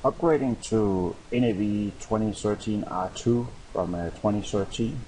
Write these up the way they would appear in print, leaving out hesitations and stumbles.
Upgrading to NAV 2013 R2 from 2013.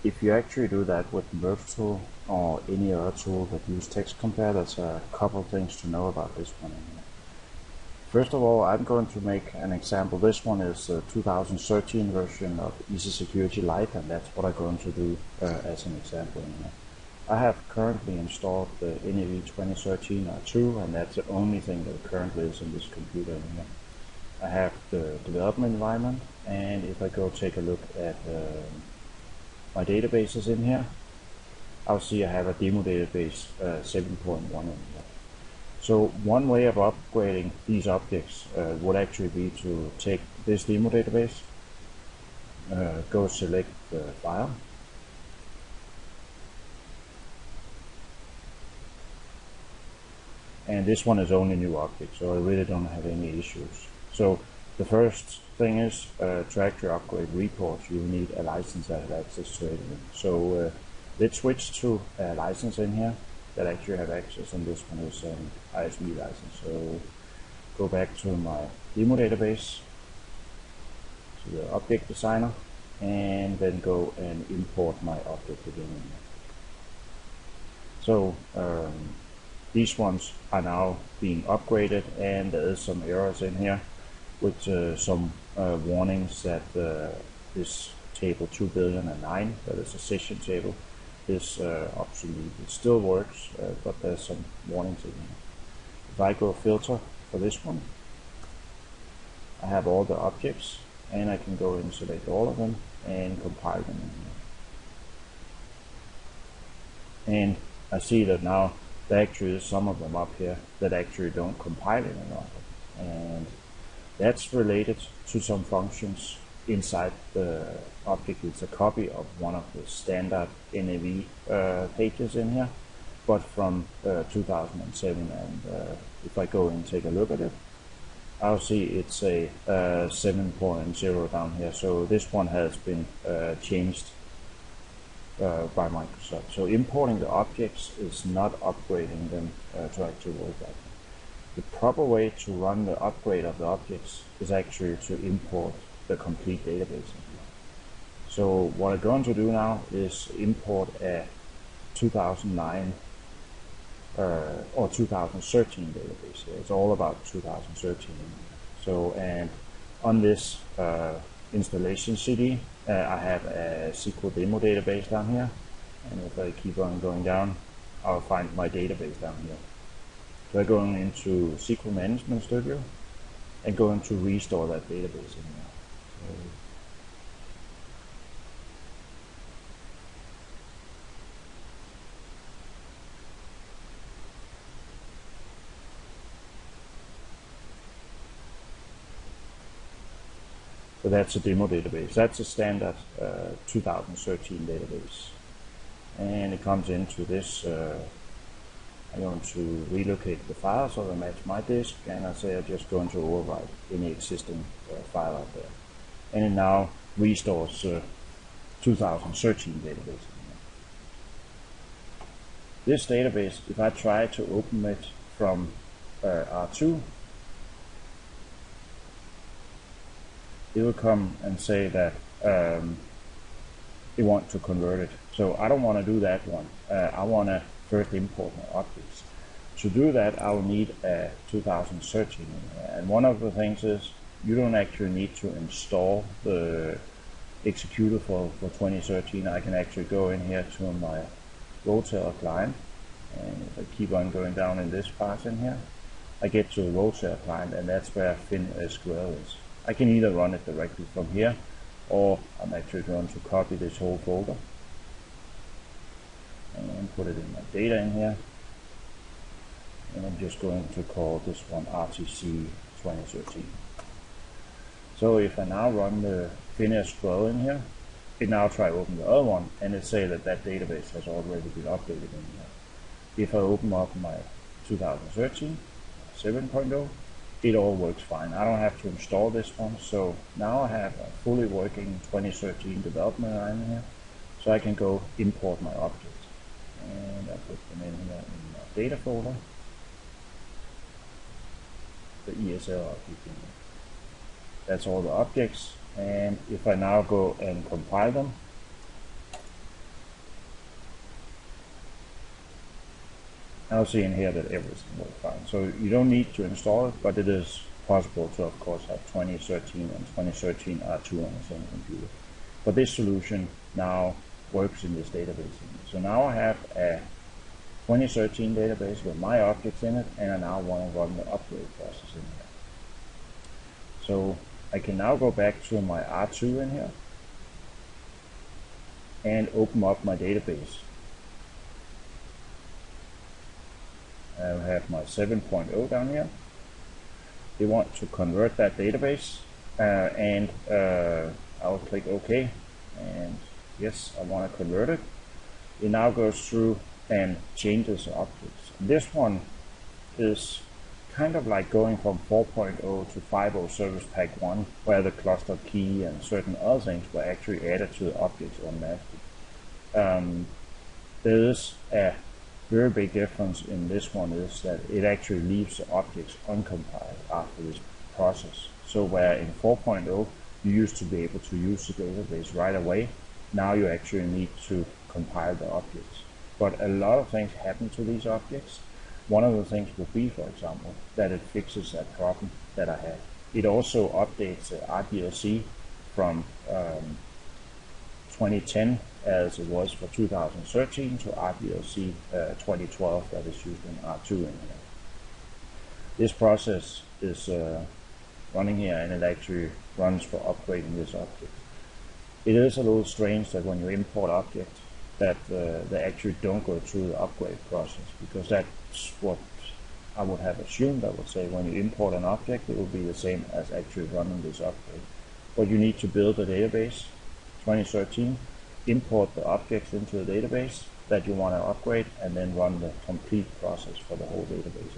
If you actually do that with Mergetool or any other tool that use text compare, there's a couple things to know about this one. First of all, I'm going to make an example. This one is the 2013 version of Easy Security Lite, and that's what I'm going to do as an example in here. I have currently installed the NAV 2013 R2, and that's the only thing that currently is in this computer in here. I have the development environment, and if I go take a look at my databases in here, I'll see I have a demo database 7.1 in here. So one way of upgrading these objects would actually be to take this demo database, go select the file, and this one is only new object, so I really don't have any issues. So the first thing is to actually upgrade reports, you need a license that has access to it. So let's switch to a license in here that actually have access, and this one is an ISV license. So go back to my demo database, to the object designer, and then go and import my object again in here. So these ones are now being upgraded, and there is some errors in here with some warnings that this table 2,009,000,009, that is a session table, is obsolete. It still works, but there's some warnings in here. If I go filter for this one, I have all the objects, and I can go and select all of them and compile them in here. And I see that now there actually is some of them up here that actually don't compile any longer, and that's related to some functions inside the object. It's a copy of one of the standard NAV pages in here, but from 2007. And if I go and take a look at it, I'll see it's a 7.0 down here. So this one has been changed by Microsoft. So importing the objects is not upgrading them to actually work like that. The proper way to run the upgrade of the objects is actually to import the complete database. So what I'm going to do now is import a 2009 or 2013 database. It's all about 2013. So, and on this installation CD, I have a SQL demo database down here, and if I keep on going down, I'll find my database down here. So I'm going into SQL Management Studio and going to restore that database in here. So that's a demo database. That's a standard 2013 database. And it comes into this, I'm going to relocate the file so they match my disk, and I say I'm just going to overwrite any existing file out there. And it now restores 2013 database. This database, if I try to open it from R2, it will come and say that it wants to convert it. So I don't want to do that one. I want to first import my objects. To do that, I will need a 2013. And one of the things is you don't actually need to install the executor for 2013. I can actually go in here to my Rotail client, and if I keep on going down in this part in here, I get to the Rotail client, and that's where FinSQL is. I can either run it directly from here, or I'm actually going to copy this whole folder and put it in my data in here, and I'm just going to call this one RTC 2013. So if I now run the FinSQL in here, it now try to open the other one, and it say that that database has already been updated in here. If I open up my 2013 7.0, it all works fine. I don't have to install this one. So now I have a fully working 2013 development line here, so I can go import my objects. And I put them in here in my data folder, the ESL object in here. That's all the objects. And if I now go and compile them, I'll see in here that everything works fine. So you don't need to install it, but it is possible to, of course, have 2013 and 2013 R2 on the same computer. But this solution now works in this database. So now I have a 2013 database with my objects in it, and I now want to run the upgrade process in here. So I can now go back to my R2 in here and open up my database. I have my 7.0 down here. They want to convert that database, and I'll click OK, and yes, I want to convert it. It now goes through and changes the objects. This one is kind of like going from 4.0 to 5.0 Service Pack 1, where the cluster key and certain other things were actually added to the objects automatically. There is a very big difference in this one, is that it actually leaves the objects uncompiled after this process. So where in 4.0 you used to be able to use the database right away, now you actually need to compile the objects. But a lot of things happen to these objects. One of the things would be, for example, that it fixes that problem that I had. It also updates the RDLC from 2010 as it was for 2013 to RDLC 2012 that is used in R2 in here. This process is running here, and it actually runs for upgrading this object. It is a little strange that when you import objects that they actually don't go through the upgrade process, because that's what I would have assumed. I would say when you import an object, it will be the same as actually running this upgrade. But you need to build a database, 2013, import the objects into the database that you want to upgrade, and then run the complete process for the whole database.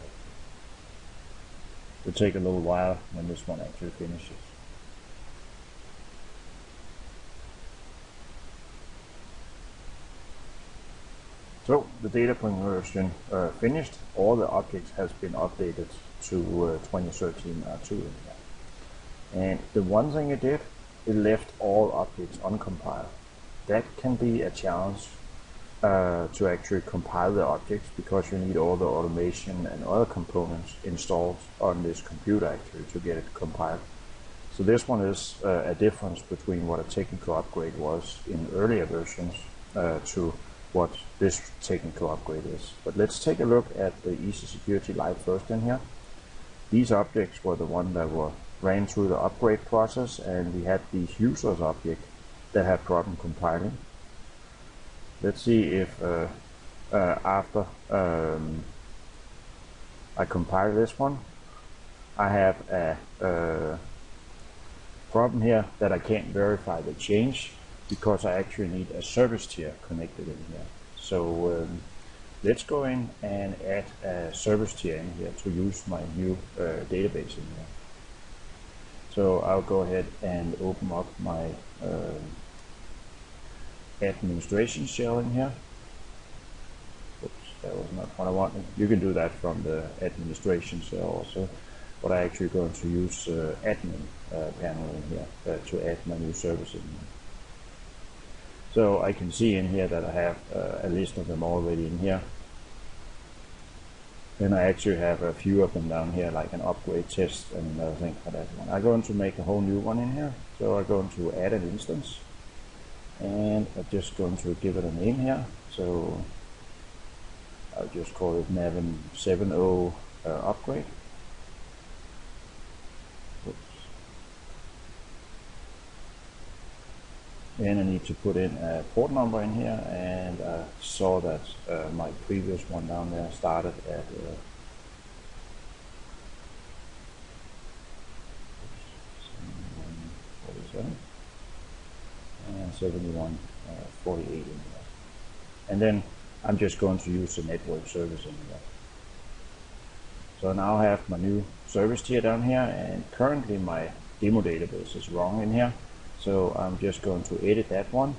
It will take a little while when this one actually finishes. So the data conversion finished. All the objects has been updated to 2013 R2 in here. And the one thing it did, it left all objects uncompiled. That can be a challenge to actually compile the objects, because you need all the automation and other components installed on this computer actually to get it compiled. So this one is a difference between what a technical upgrade was in earlier versions to what this technical upgrade is. But let's take a look at the Easy Security Lite first in here. These objects were the ones that were ran through the upgrade process, and we had these users object that had problem compiling. Let's see if after I compile this one, I have a problem here that I can't verify the change, because I actually need a service tier connected in here. So let's go in and add a service tier in here to use my new database in here. So I'll go ahead and open up my administration shell in here. Oops, that was not what I wanted. You can do that from the administration shell also, but I actually going to use admin panel in here to add my new service in here. So I can see in here that I have a list of them already in here. Then I actually have a few of them down here, like an upgrade test and another thing for that one. I'm going to make a whole new one in here. So I'm going to add an instance, and I'm just going to give it a name here. So I'll just call it NAV 7.0 upgrade. Then I need to put in a port number in here, and I saw that my previous one down there started at 7147 and 7148 in here. And then I'm just going to use the network service in here. So now I have my new service tier down here, and currently my demo database is wrong in here. So I'm just going to edit that one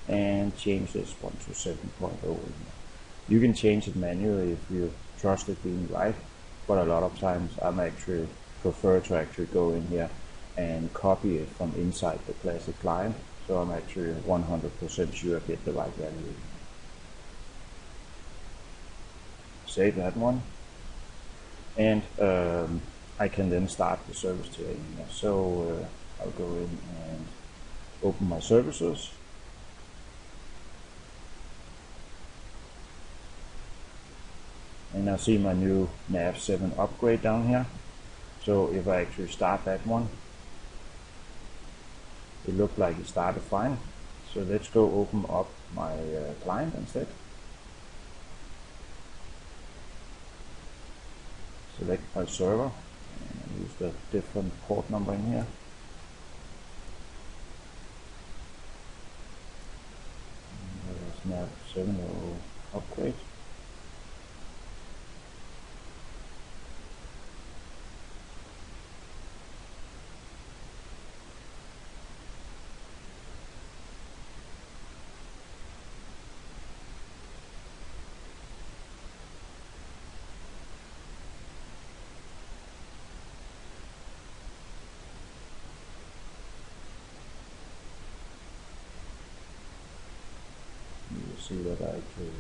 and change this one to 7.0. You can change it manually if you trust it being right, but a lot of times I'm actually prefer to actually go in here and copy it from inside the classic client, so I'm actually 100% sure I get the right value. Save that one, and I can then start the service tier in here. So I'll go in and open my services. And I see my new NAV 7 upgrade down here. So if I actually start that one, it looked like it started fine. So let's go open up my client instead. Select my server and use the different port number in here. There's NAV 7 upgrade. See that I actually,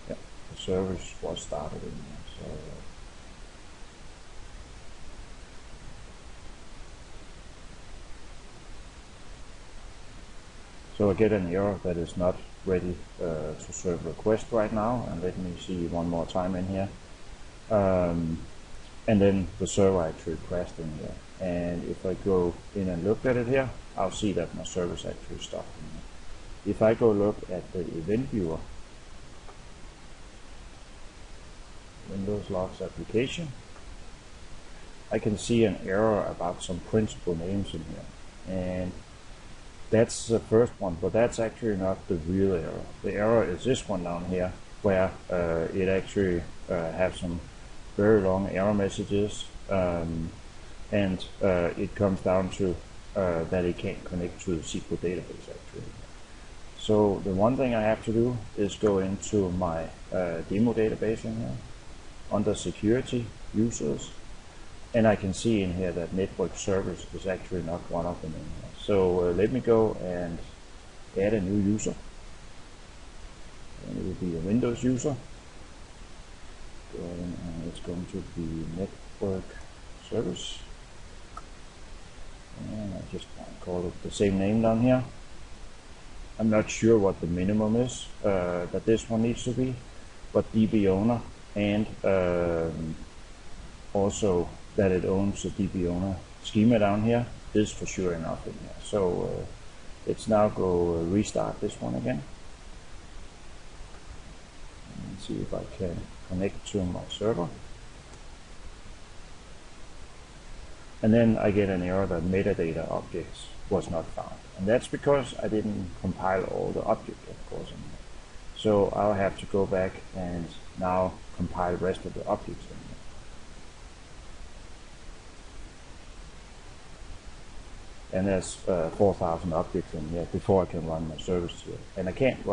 yeah, the service was started in there. So I get an error that is not ready to serve request right now, and let me see one more time in here. And then the server actually crashed in there. And if I go in and look at it here, I'll see that my service actually stopped in there. If I go look at the event viewer, Windows Logs application, I can see an error about some principal names in here. And that's the first one, but that's actually not the real error. The error is this one down here, where it actually has some very long error messages, and it comes down to that it can't connect to the SQL database actually. So the one thing I have to do is go into my demo database in here, under security, users, and I can see in here that network service is actually not one of them in here. So let me go and add a new user, and it will be a Windows user. Go in and it's going to be network service, and I just call it the same name down here. I'm not sure what the minimum is that this one needs to be, but DB owner and also that it owns the DB owner schema down here is for sure enough in here. So let's now go restart this one again and see if I can connect to my server. And then I get an error that metadata objects was not found. And that's because I didn't compile all the objects, of course, in here. So I'll have to go back and now compile the rest of the objects in here. And there's 4,000 objects in here before I can run my service tier. And I can't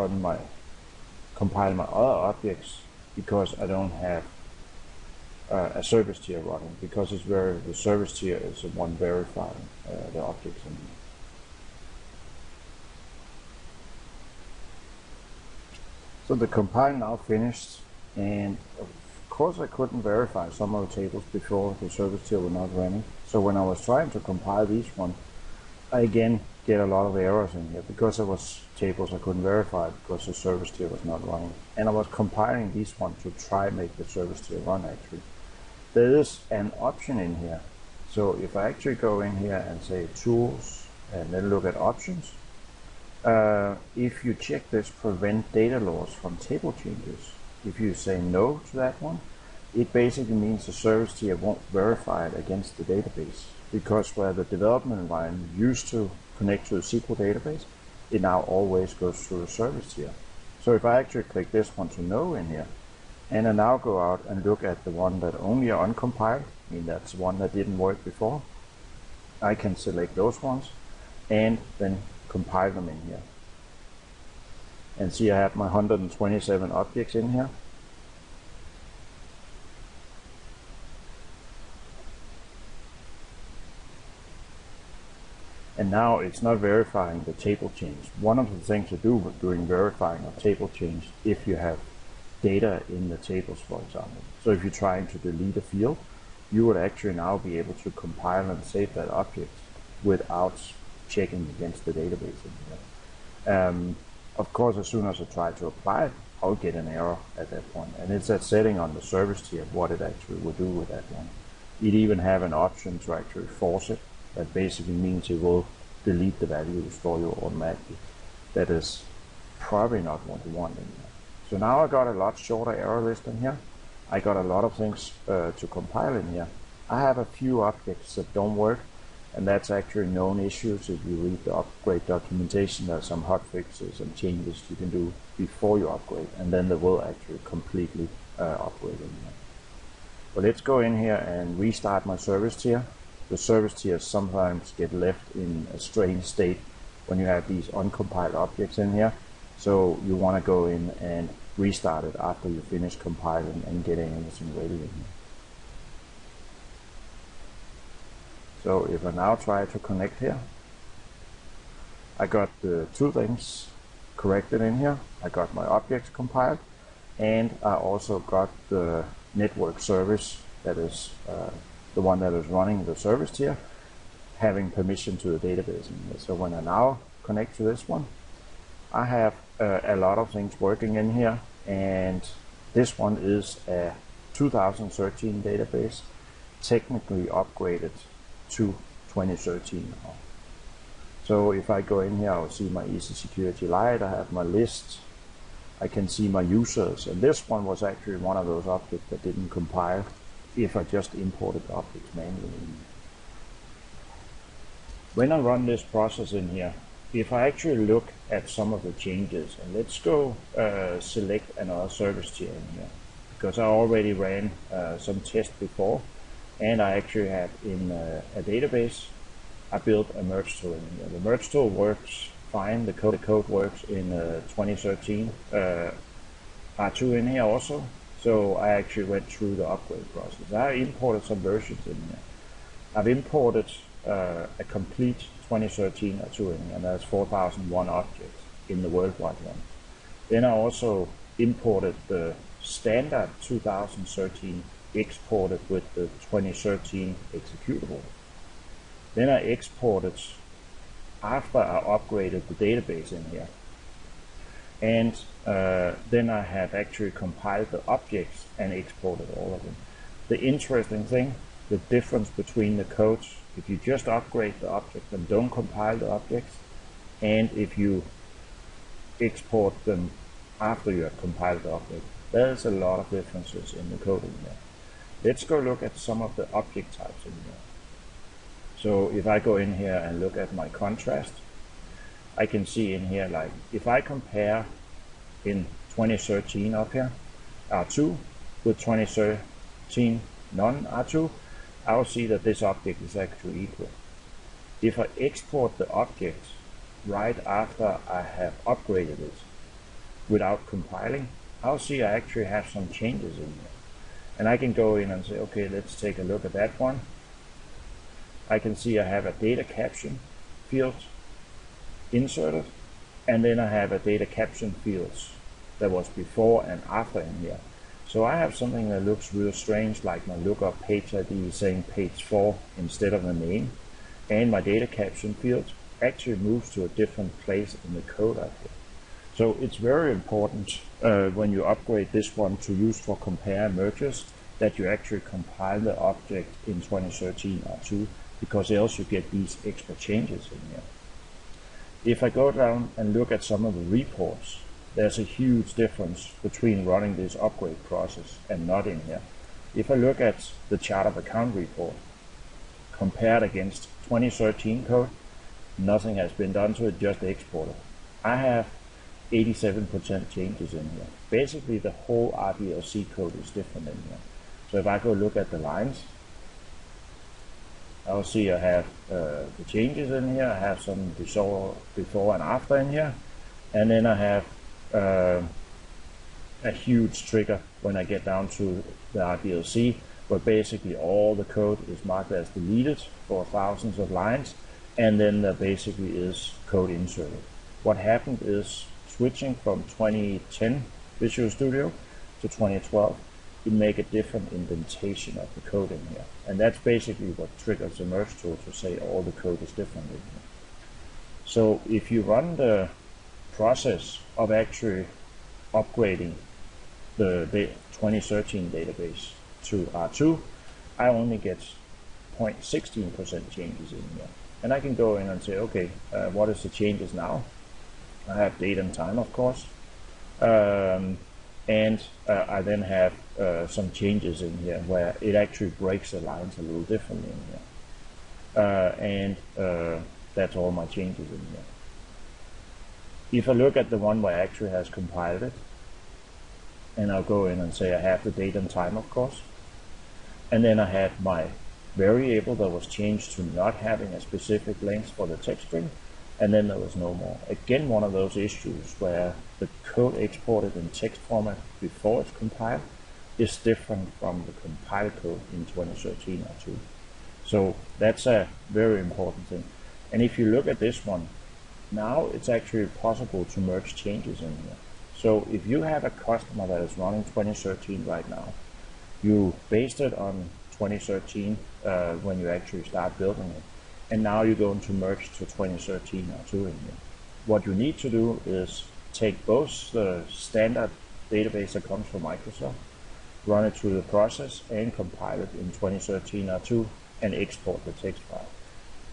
compile my other objects because I don't have a service tier running, because the service tier is the one verifying the objects in here. So the compile now finished, and of course I couldn't verify some of the tables before the service tier were not running. So when I was trying to compile these one, I again get a lot of errors in here because there was tables I couldn't verify because the service tier was not running. And I was compiling these one to try make the service tier run actually. There is an option in here. So if I actually go in here and say tools and then look at options, if you check this prevent data loss from table changes, if you say no to that one, it basically means the service tier won't verify it against the database, because where the development environment used to connect to the SQL database, it now always goes through the service tier. So if I actually click this one to no in here, and I now go out and look at the one that only are uncompiled, I mean that's the one that didn't work before, I can select those ones and then compile them in here. And see, I have my 127 objects in here. And now it's not verifying the table change. One of the things to do during verifying a table change, if you have data in the tables, for example. So if you're trying to delete a field, you would actually now be able to compile and save that object without checking against the database in here. Of course, as soon as I try to apply it, I'll get an error at that point. And it's that setting on the service tier what it actually will do with that one. It even have an option to actually force it. That basically means it will delete the values for you automatically. That is probably not what you want in here. So now I got a lot shorter error list in here. I got a lot of things to compile in here. I have a few objects that don't work, and that's actually known issues. If you read the upgrade documentation, there's some hot fixes and changes you can do before you upgrade, and then they will actually completely upgrade in here. But let's go in here and restart my service tier. The service tiers sometimes get left in a strange state when you have these uncompiled objects in here. So you want to go in and restart it after you finish compiling and getting everything ready in here. So if I now try to connect here, I got the two things corrected in here. I got my objects compiled, and I also got the network service, that is the one that is running the service tier, having permission to the database in here. So when I now connect to this one, I have a lot of things working in here, and this one is a 2013 database, technically upgraded to 2013 now. So if I go in here, I'll see my Easy Security Lite, I have my list, I can see my users, and this one was actually one of those objects that didn't compile if I just imported the objects manually. When I run this process in here, if I actually look at some of the changes, and let's go select another service tier in here, because I already ran some tests before, and I actually have in a database, I built a Mergetool in here. The Mergetool works fine, the code works in 2013 R2 in here also, so I actually went through the upgrade process. I imported some versions in here. I've imported a complete 2013 R2 in here, and that's 4001 objects in the worldwide one. Then I also imported the standard 2013 exported with the 2013 executable. Then I exported after I upgraded the database in here. And then I have actually compiled the objects and exported all of them. The interesting thing, the difference between the codes, if you just upgrade the object and don't compile the objects, and if you export them after you have compiled the object, there's a lot of differences in the code in there. Let's go look at some of the object types in here. So if I go in here and look at my contrast, I can see in here, like if I compare in 2013 up here, R2 with 2013 non-R2, I'll see that this object is actually equal. If I export the object right after I have upgraded it without compiling, I'll see I actually have some changes in here. And I can go in and say, okay, let's take a look at that one. I can see I have a data caption field inserted, and then I have a data caption fields that was before and after in here. So I have something that looks real strange, like my lookup page ID saying page 4 instead of the name, and my data caption field actually moves to a different place in the code up here. So it's very important when you upgrade this one to use for compare mergers that you actually compile the object in 2013 R2, because else you get these extra changes in here. If I go down and look at some of the reports, there's a huge difference between running this upgrade process and not in here. If I look at the chart of account report compared against 2013 code, nothing has been done to it, just exported. I have 87% changes in here. Basically the whole RDLC code is different in here. So if I go look at the lines, I'll see I have the changes in here. I have some before and after in here, and then I have a huge trigger when I get down to the RDLC, where basically all the code is marked as deleted for thousands of lines, and then there basically is code inserted. What happened is switching from 2010 Visual Studio to 2012, it make a different indentation of the code in here. And that's basically what triggers the Mergetool to say all the code is different in here. So if you run the process of actually upgrading the 2013 database to R2, I only get 0.16% changes in here. And I can go in and say, okay, what is the changes now? I have date and time, of course. And I then have some changes in here where it actually breaks the lines a little differently in here. That's all my changes in here. If I look at the one where I actually has compiled it, and I'll go in and say I have the date and time, of course. And then I have my variable that was changed to not having a specific length for the text string, and then there was no more. Again, one of those issues where the code exported in text format before it's compiled is different from the compiled code in 2013 R2. So that's a very important thing. And if you look at this one, now it's actually possible to merge changes in here. So if you have a customer that is running 2013 right now, you based it on 2013 when you actually start building it, and now you're going to merge to 2013 R2 in here. What you need to do is take both the standard database that comes from Microsoft, run it through the process, and compile it in 2013 R2 and export the text file.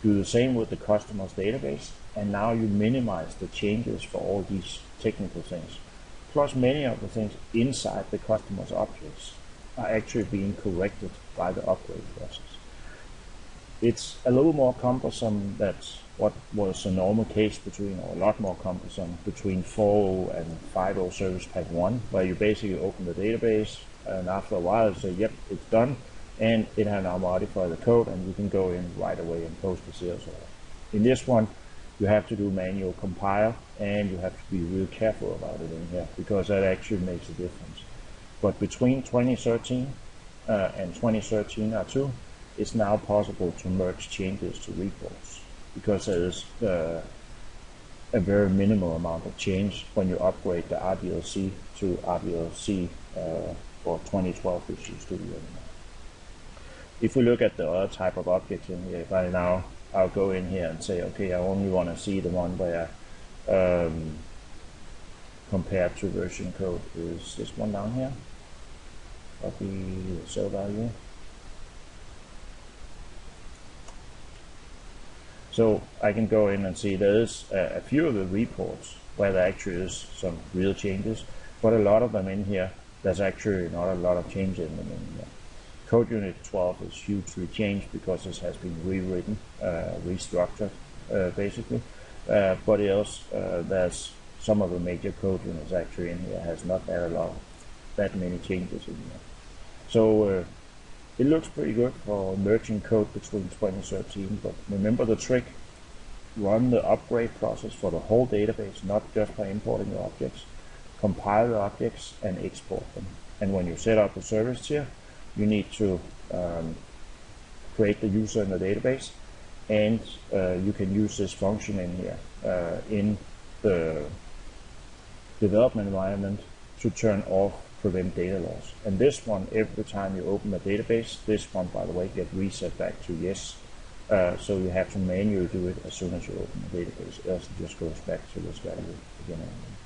Do the same with the customer's database, and now you minimize the changes for all these technical things. Plus, many of the things inside the customer's objects are actually being corrected by the upgrade process. It's a little more cumbersome than what was a normal case between, or a lot more cumbersome, between 4.0 and 5.0 Service Pack 1, where you basically open the database, and after a while say, yep, it's done, and it has now modified the code, and you can go in right away and post the sales order. In this one, you have to do manual compile, and you have to be real careful about it in here, because that actually makes a difference. But between 2013 and 2013 R2, it's now possible to merge changes to reports, because there is a very minimal amount of change when you upgrade the RDLC to RDLC for 2012 Visual Studio. If we look at the other type of objects in here, if I'll go in here and say, okay, I only want to see the one where compared to version code is this one down here, copy the cell value. So I can go in and see there's a few of the reports where there actually is some real changes, but a lot of them in here, there's actually not a lot of change in them in here. Code Unit 12 is hugely changed because this has been rewritten, restructured, basically. But else, there's some of the major code units actually in here has not that many changes in here. So it looks pretty good for merging code between 2013, but remember the trick: run the upgrade process for the whole database, not just by importing the objects. Compile the objects and export them. And when you set up the service tier, you need to create the user in the database, and you can use this function in here in the development environment to turn off prevent data loss. And this one, every time you open a database, this one, by the way, gets reset back to yes. So you have to manually do it as soon as you open the database, else it just goes back to this value again and again.